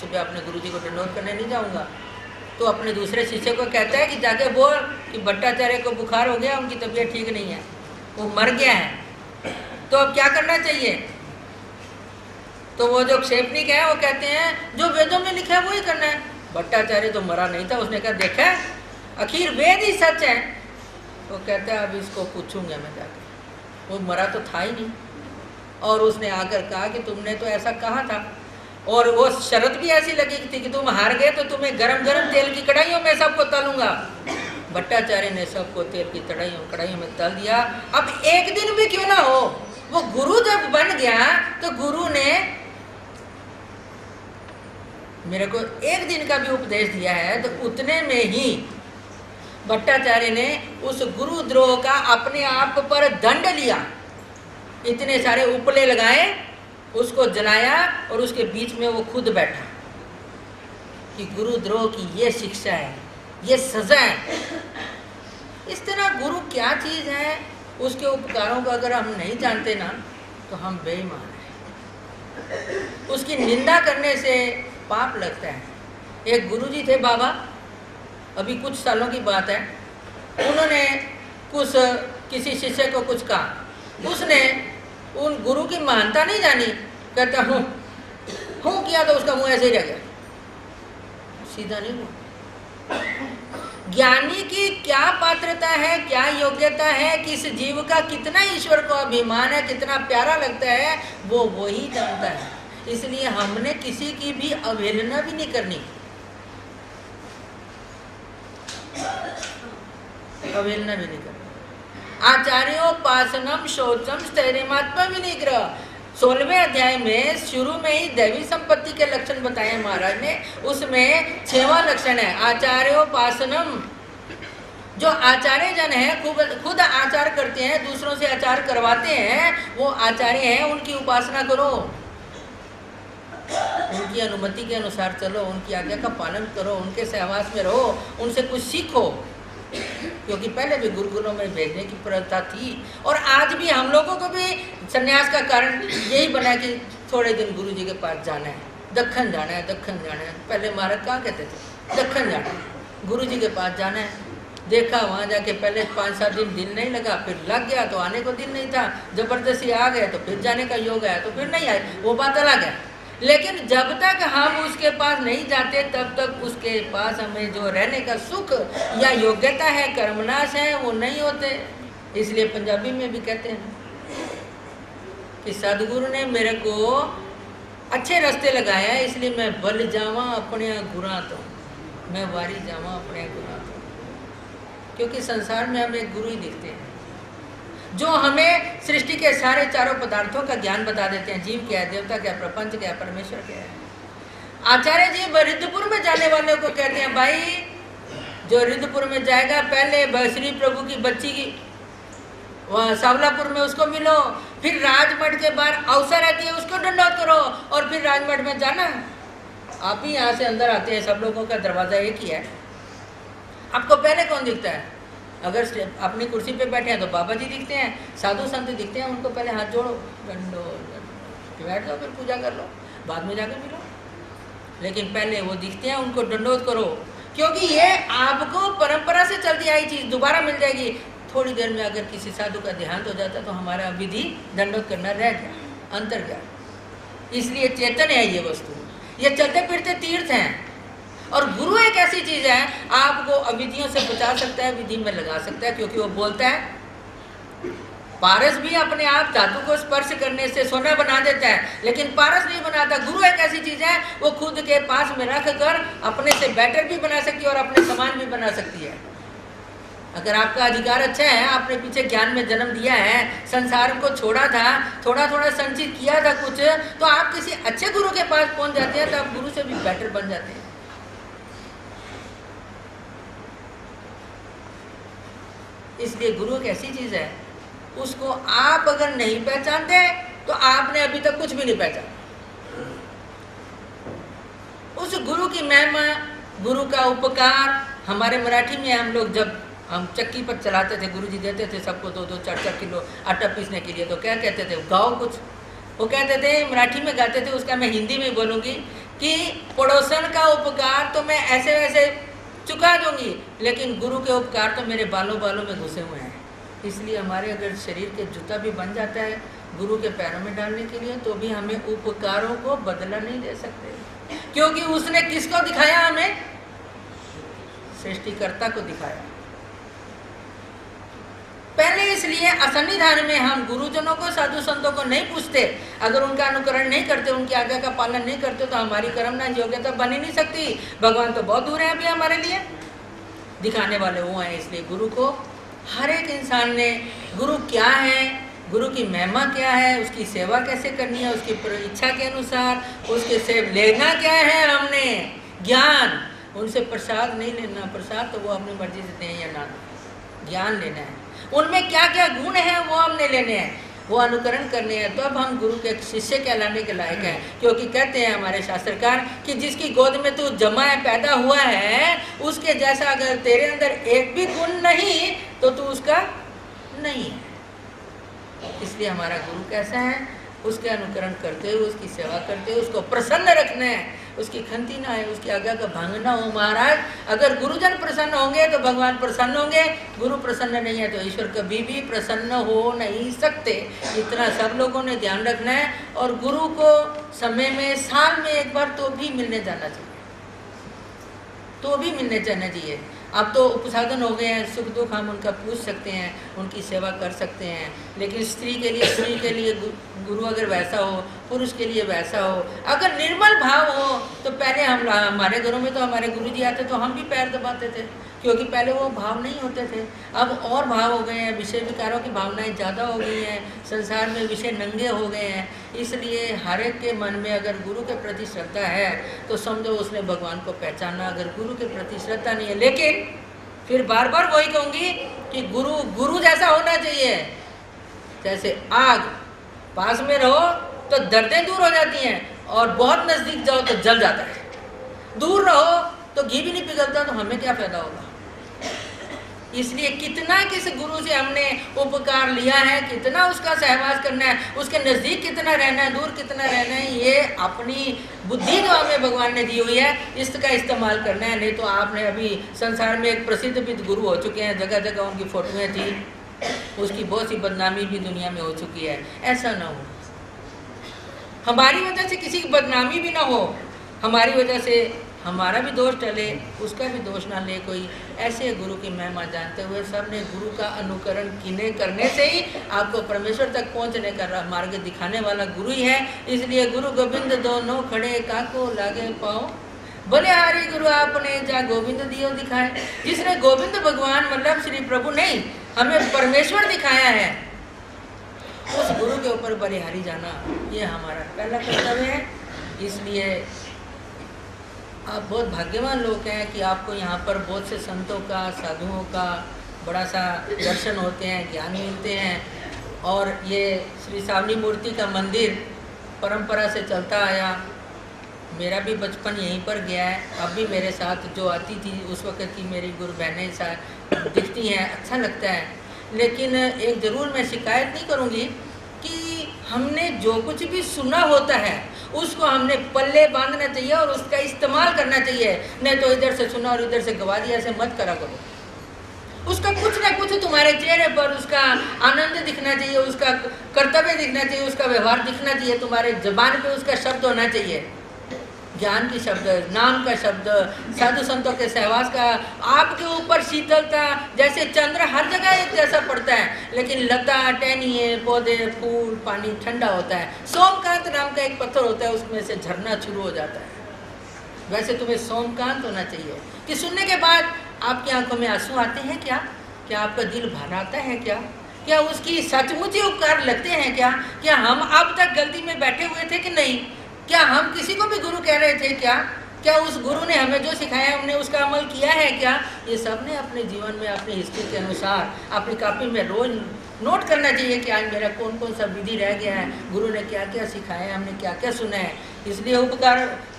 सुबह अपने गुरुजी को दंडोत करने नहीं जाऊंगा। तो अपने दूसरे शिष्य को कहता है कि जाके बोल कि भट्टाचार्य को बुखार हो गया, उनकी तबीयत ठीक नहीं है, वो मर गया है, तो अब क्या करना चाहिए। तो वो जो क्षेपनिक है वो कहते हैं जो वेदों में लिखा है वो ही करना है। भट्टाचार्य तो मरा नहीं था, उसने कहा देखा आखिर वेद ही सच है। वो कहता है अब इसको पूछूंगा मैं जाके, वो मरा तो था ही नहीं। और उसने आकर कहा कि तुमने तो ऐसा कहा था, और वो शर्त भी ऐसी लगी थी कि तुम हार गए तो तुम्हें गरम गरम तेल की कढ़ाइयों में सबको तलूंगा। भट्टाचार्य ने सबको तेल की कढ़ाइयों में तल दिया। अब एक दिन भी क्यों ना हो, वो गुरु जब बन गया तो गुरु ने मेरे को एक दिन का भी उपदेश दिया है, तो उतने में ही भट्टाचार्य ने उस गुरुद्रोह का अपने आप पर दंड लिया। इतने सारे उपले लगाए, उसको जलाया और उसके बीच में वो खुद बैठा कि गुरुद्रोह की ये शिक्षा है, ये सजा है। इस तरह गुरु क्या चीज़ है, उसके उपकारों को अगर हम नहीं जानते ना तो हम बेईमान हैं। उसकी निंदा करने से पाप लगता है। एक गुरुजी थे बाबा, अभी कुछ सालों की बात है, उन्होंने किसी शिष्य को कुछ कहा, उसने उन गुरु की महानता नहीं जानी, कहता हूँ किया तो उसका मुंह ऐसे ही रह गया, सीधा नहीं हुआ। ज्ञानी की क्या पात्रता है, क्या योग्यता है, किस जीव का कितना ईश्वर को अभिमान है, कितना प्यारा लगता है, वो वही जानता है। इसलिए हमने किसी की भी अवहेलना भी नहीं करनी, अवहेलना भी नहीं करनी। आचार्योपासनम शौचम स्थैर्यमात्मा विनिग्रह, 16वें अध्याय में शुरू में ही दैवी संपत्ति के लक्षण बताए महाराज ने। उसमें 6वां लक्षण है आचार्योपासनम। जो आचार्य जन है खुद आचार करते हैं, दूसरों से आचार करवाते हैं, वो आचार्य हैं, उनकी उपासना करो, उनकी अनुमति के अनुसार चलो, उनकी आज्ञा का पालन करो, उनके सहवास में रहो, उनसे कुछ सीखो। क्योंकि पहले भी गुरुकुलों में भेजने की प्रथा थी, और आज भी हम लोगों को भी संन्यास का कारण यही बना कि थोड़े दिन गुरु जी के पास जाना है, दक्खन जाना है, दक्खन जाना है। पहले महाराज कहाँ कहते थे, दक्खन जाना है, गुरु जी के पास जाना है। देखा वहाँ जाके पहले 5-7 दिन दिल नहीं लगा, फिर लग गया तो आने को दिल नहीं था, जबरदस्ती आ गए तो फिर जाने का योग आया तो फिर नहीं आए, वो बात अलग है। लेकिन जब तक हम उसके पास नहीं जाते तब तक उसके पास हमें जो रहने का सुख या योग्यता है, कर्मनाश है, वो नहीं होते। इसलिए पंजाबी में भी कहते हैं कि सदगुरु ने मेरे को अच्छे रास्ते लगाया है, इसलिए मैं बल जावा अपने गुरा तो, मैं वारी जावा अपने गुरा तो। क्योंकि संसार में हम एक गुरु ही दिखते हैं जो हमें सृष्टि के सारे चारों पदार्थों का ज्ञान बता देते हैं। जीव क्या है, देवता क्या, प्रपंच क्या, परमेश्वर क्या है। आचार्य जी रिद्धपुर में जाने वाले को कहते हैं, भाई जो रिद्धपुर में जाएगा पहले श्री प्रभु की बच्ची की वहाँ सावलापुर में उसको मिलो, फिर राजमठ के बाहर अवसर रहती है उसको दंडोत करो, और फिर राजमठ में जाना। आप ही यहाँ से अंदर आते हैं, सब लोगों का दरवाजा एक ही है। आपको पहले कौन दिखता है? अगर अपनी कुर्सी पे बैठे हैं तो बाबा जी दिखते हैं, साधु संत दिखते हैं, उनको पहले हाथ जोड़ो, दंडो बैठ जाओ, फिर पूजा कर लो, बाद में जाकर मिलो। लेकिन पहले वो दिखते हैं, उनको दंडोत करो, क्योंकि ये आपको परंपरा से चलती आई चीज़ दोबारा मिल जाएगी। थोड़ी देर में अगर किसी साधु का देहांत हो जाता तो हमारा विधि दंडोत करना रह गया, अंतर गया। इसलिए चेतन है ये वस्तु, ये चलते फिरते तीर्थ हैं। और गुरु एक ऐसी चीज़ है, आपको अविधियों से बचा सकता है, विधि में लगा सकता है, क्योंकि वो बोलता है। पारस भी अपने आप धातु को स्पर्श करने से सोना बना देता है, लेकिन पारस नहीं बनाता। गुरु एक ऐसी चीज़ है, वो खुद के पास में रख कर अपने से बेटर भी बना सकती है और अपने समान भी बना सकती है। अगर आपका अधिकार अच्छा है, आपने पीछे ज्ञान में जन्म दिया है, संसार को छोड़ा था, थोड़ा थोड़ा संचित किया था कुछ, तो आप किसी अच्छे गुरु के पास पहुंच जाते हैं, तो आप गुरु से भी बेटर बन जाते हैं। इसलिए गुरु एक ऐसी चीज़ है, उसको आप अगर नहीं पहचानते तो आपने अभी तक कुछ भी नहीं पहचाना। उस गुरु की महिमा, गुरु का उपकार। हमारे मराठी में हम लोग जब हम चक्की पर चलाते थे, गुरुजी देते थे सबको 2-2, 4-4 किलो आटा पीसने के लिए, तो क्या कहते थे, गाओ कुछ। वो कहते थे, मराठी में गाते थे, उसका मैं हिंदी में बोलूँगी कि पड़ोसन का उपकार तो मैं ऐसे वैसे चुका दूंगी, लेकिन गुरु के उपकार तो मेरे बालों बालों में घुसे हुए हैं। इसलिए हमारे अगर शरीर के जूता भी बन जाता है गुरु के पैरों में डालने के लिए, तो भी हमें उपकारों को बदला नहीं दे सकते, क्योंकि उसने किसको दिखाया? हमें सृष्टिकर्ता को दिखाया। पहले इसलिए असन्निधान में हम गुरुजनों को, साधु संतों को नहीं पूछते। अगर उनका अनुकरण नहीं करते, उनकी आज्ञा का पालन नहीं करते, तो हमारी कर्मना योग्यता बन ही नहीं सकती। भगवान तो बहुत दूर है अभी हमारे लिए, दिखाने वाले वो हैं। इसलिए गुरु को हर एक इंसान ने, गुरु क्या है, गुरु की महिमा क्या है, उसकी सेवा कैसे करनी है, उसकी इच्छा के अनुसार उसके से लेना क्या है, हमने ज्ञान, उनसे प्रसाद नहीं लेना। प्रसाद तो वो अपनी मर्जी से दें या ना, ज्ञान लेना है। उनमें क्या क्या गुण हैं वो हमने लेने हैं, वो अनुकरण करने हैं, तो अब हम गुरु के शिष्य कहलाने के लायक हैं। क्योंकि कहते हैं हमारे शास्त्रकार कि जिसकी गोद में तू जमा है, पैदा हुआ है, उसके जैसा अगर तेरे अंदर एक भी गुण नहीं तो तू उसका नहीं है। इसलिए हमारा गुरु कैसा है, उसके अनुकरण करते हुए, उसकी सेवा करते हुए उसको प्रसन्न रखना है, उसकी खंती ना है, उसकी आज्ञा का भंग ना हो। महाराज, अगर गुरुजन प्रसन्न होंगे तो भगवान प्रसन्न होंगे, गुरु प्रसन्न नहीं है तो ईश्वर कभी भी प्रसन्न हो नहीं सकते। इतना सब लोगों ने ध्यान रखना है। और गुरु को समय में, साल में एक बार तो भी मिलने जाना चाहिए, तो भी मिलने जाना चाहिए। अब तो उपसाधन हो गए हैं, सुख दुख हम उनका पूछ सकते हैं, उनकी सेवा कर सकते हैं। लेकिन स्त्री के लिए गुरु अगर वैसा हो, पुरुष के लिए वैसा हो, अगर निर्मल भाव हो, तो पहले हमारे घरों में तो हमारे गुरु जी आते तो हम भी पैर दबाते थे, क्योंकि पहले वो भाव नहीं होते थे। अब और भाव हो गए हैं, विषय विकारों की भावनाएं ज़्यादा हो गई हैं, संसार में विषय नंगे हो गए हैं। इसलिए हर एक के मन में अगर गुरु के प्रति श्रद्धा है तो समझो उसने भगवान को पहचाना। अगर गुरु के प्रति श्रद्धा नहीं है, लेकिन फिर बार बार वही कहूँगी कि गुरु जैसा होना चाहिए। जैसे आग, पास में रहो तो दर्दें दूर हो जाती हैं, और बहुत नज़दीक जाओ तो जल जाता है। दूर रहो तो घी भी नहीं पिघलता, तो हमें क्या फायदा होगा। इसलिए कितना किस गुरु से हमने उपकार लिया है, कितना उसका सहवास करना है, उसके नज़दीक कितना रहना है, दूर कितना रहना है, ये अपनी बुद्धि जो हमें भगवान ने दी हुई है, इसका इस्तेमाल करना है। नहीं तो आपने अभी संसार में एक प्रसिद्ध विद गुरु हो चुके हैं, जगह जगह उनकी फोटोएं थी, उसकी बहुत सी बदनामी भी दुनिया में हो चुकी है। ऐसा ना हो, हमारी वजह से किसी की बदनामी भी ना हो, हमारी वजह से हमारा भी दोष टले, उसका भी दोष ना ले कोई। ऐसे गुरु की महिमा जानते हुए सबने गुरु का अनुकरण करने से ही आपको परमेश्वर तक पहुंचने का मार्ग दिखाने वाला गुरु ही है। इसलिए गुरु गोविंद दोनों खड़े, काको लागे पाओ, बलिहारी गुरु आपने जा गोविंद दियो दिखाए। जिसने गोविंद भगवान मतलब श्री प्रभु नहीं, हमें परमेश्वर दिखाया है, उस गुरु के ऊपर बलिहारी जाना ये हमारा पहला कर्तव्य है। इसलिए आप बहुत भाग्यवान लोग हैं कि आपको यहाँ पर बहुत से संतों का, साधुओं का बड़ा सा दर्शन होते हैं, ज्ञान मिलते हैं। और ये श्री सावनी मूर्ति का मंदिर परंपरा से चलता आया, मेरा भी बचपन यहीं पर गया है। अब भी मेरे साथ जो आती थी उस वक़्त की मेरी गुरु बहनें साथ दिखती हैं, अच्छा लगता है। लेकिन एक ज़रूर मैं शिकायत नहीं करूँगी कि हमने जो कुछ भी सुना होता है उसको हमने पल्ले बांधना चाहिए और उसका इस्तेमाल करना चाहिए। नहीं तो इधर से सुना और इधर से गवा दिया, ऐसे मत करा करो। उसका कुछ ना कुछ तुम्हारे चेहरे पर उसका आनंद दिखना चाहिए, उसका कर्तव्य दिखना चाहिए, उसका व्यवहार दिखना चाहिए, तुम्हारे जबान पे उसका शब्द होना चाहिए, ज्ञान की शब्द, नाम का शब्द, साधु संतों के सहवास का। आपके ऊपर शीतलता, जैसे चंद्र हर जगह एक जैसा पड़ता है, लेकिन लता, टहनिए, पौधे, फूल, पानी ठंडा होता है। सोमकांत नाम का एक पत्थर होता है, उसमें से झरना शुरू हो जाता है। वैसे तुम्हें सोमकांत होना चाहिए कि सुनने के बाद आपकी आंखों में आंसू आते हैं क्या? क्या आपका दिल भर आता है क्या? क्या उसकी सचमुच ही उपकार लगते हैं क्या? क्या हम अब तक गलती में बैठे हुए थे कि नहीं? क्या हम किसी को भी गुरु कह रहे थे क्या? क्या उस गुरु ने हमें जो सिखाया हमने उसका अमल किया है क्या? ये सब ने अपने जीवन में अपनी हिस्ट्री के अनुसार अपनी कॉपी में रोज नोट करना चाहिए कि आज मेरा कौन कौन सा विधि रह गया है, गुरु ने क्या क्या सिखाया, हमने क्या क्या सुना है। इसलिए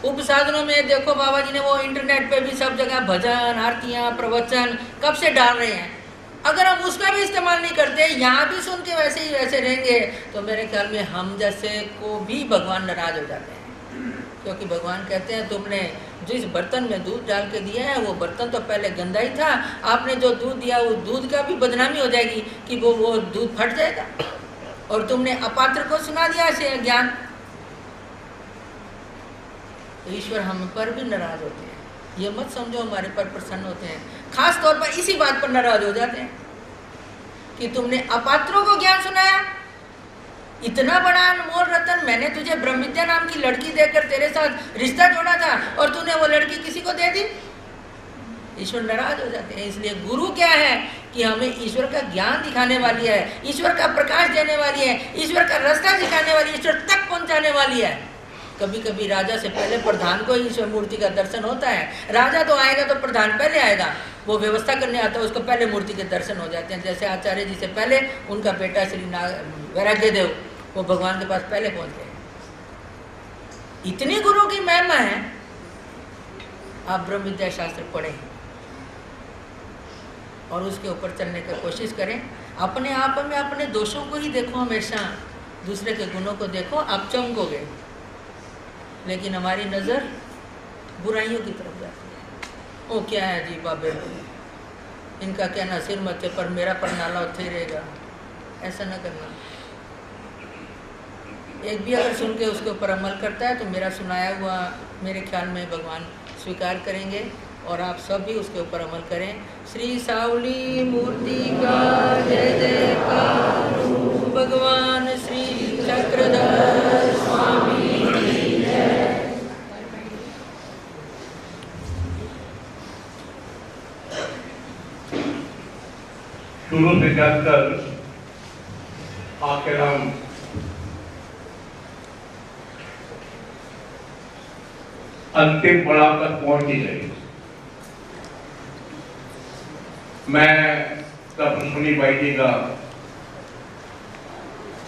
उपसाधनों में देखो बाबा जी ने वो इंटरनेट पे भी सब जगह भजन, आरतियाँ, प्रवचन कब से डाल रहे हैं। अगर हम उसका भी इस्तेमाल नहीं करते, यहाँ भी सुन के वैसे ही वैसे रहेंगे, तो मेरे ख्याल में हम जैसे को भी भगवान नाराज हो जाते हैं। क्योंकि भगवान कहते हैं तुमने जिस बर्तन में दूध डाल के दिया है वो बर्तन तो पहले गंदा ही था, आपने जो दूध दिया वो दूध का भी बदनामी हो जाएगी कि वो दूध फट जाएगा, और तुमने अपात्र को सुना दिया ऐसे ज्ञान। तो ईश्वर हम पर भी नाराज होते हैं, ये मत समझो हमारे पर प्रसन्न होते हैं, खास तौर पर इसी बात पर नाराज हो जाते हैं कि तुमने अपात्रों को ज्ञान सुनाया। इतना बड़ा अनमोल रतन मैंने तुझे ब्रह्मविद्या नाम की लड़की देकर तेरे साथ रिश्ता जोड़ा था और तूने वो लड़की किसी को दे दी। ईश्वर नाराज हो जाते हैं। इसलिए गुरु क्या है कि हमें ईश्वर का ज्ञान दिखाने वाली है, ईश्वर का प्रकाश देने वाली है, ईश्वर का रास्ता दिखाने वाली है, ईश्वर तक पहुंचाने वाली है। कभी कभी राजा से पहले प्रधान को ईश्वर मूर्ति का दर्शन होता है। राजा तो आएगा तो प्रधान पहले आएगा, वो व्यवस्था करने आता है, उसको पहले मूर्ति के दर्शन हो जाते हैं। जैसे आचार्य जी से पहले उनका बेटा श्री वैराग्य देव वो भगवान के पास पहले पहुंच गए। इतनी गुरु की महिमा है। आप ब्रह्म विद्या शास्त्र पढ़ें और उसके ऊपर चलने की कोशिश करें। अपने आप में अपने दोषों को ही देखो, हमेशा दूसरे के गुणों को देखो, आप चमकोगे। लेकिन हमारी नज़र बुराइयों की तरफ जाती है। ओ क्या है जी बाबे, इनका कहना सिर मथे पर मेरा पर नाला उत्थे ही रहेगा, ऐसा ना करना। एक भी अगर सुन के उसके ऊपर अमल करता है तो मेरा सुनाया हुआ मेरे ख्याल में भगवान स्वीकार करेंगे और आप सब भी उसके ऊपर अमल करें। श्री सावली मूर्ति का जय जयकार, भगवान श्री चक्रधर स्वामी की जय। शुरू से जाकर आखिर हम अंतिम पड़ाव तक पहुंच ही गए। मैं तब सुनी भाई जी का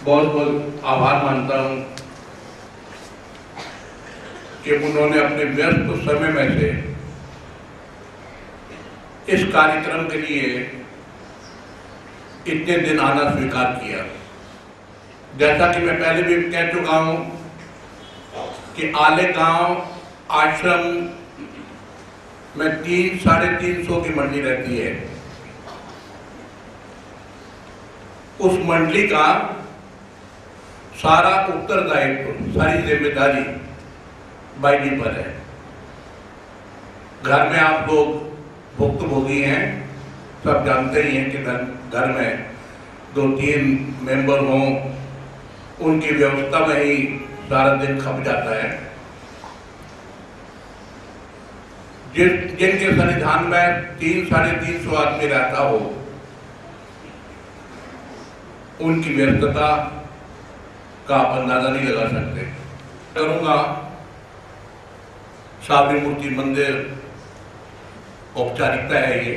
बहुत बहुत आभार मानता हूं कि उन्होंने अपने व्यस्त समय में से इस कार्यक्रम के लिए इतने दिन आना स्वीकार किया। जैसा कि मैं पहले भी कह चुका हूं कि आले गांव आश्रम में 300-350 की मंडली रहती है। उस मंडली का सारा उत्तरदायित्व, सारी जिम्मेदारी भाई जी पर है। घर में आप लोग भुक्तभोगी हैं, सब जानते ही हैं कि घर में 2-3 मेंबर हों, उनकी व्यवस्था में ही सारा दिन खप जाता है। जिनके संविधान में 300-350 आदमी रहता हो, उनकी व्यस्तता का आप अंदाजा नहीं लगा सकते। करूंगा सावली मूर्ति मंदिर औपचारिकता है। ये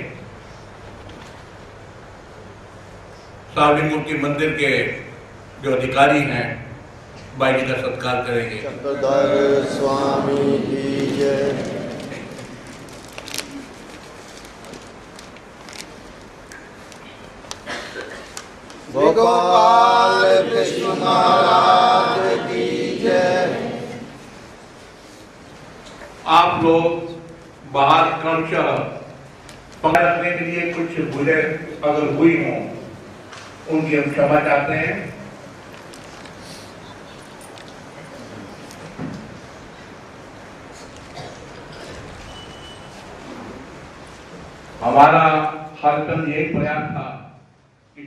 सावली मूर्ति मंदिर के जो अधिकारी हैं भाई जी का सत्कार करेंगे। चक्रधर स्वामी की जय। गोपाल कृष्ण महाराज की जय। आप लोग बाहर क्रमशः पकड़ रखने के लिए कुछ भूलें अगर हुई हों, उनकी हम क्षमा चाहते हैं। हमारा हरदम यही प्रयास था कि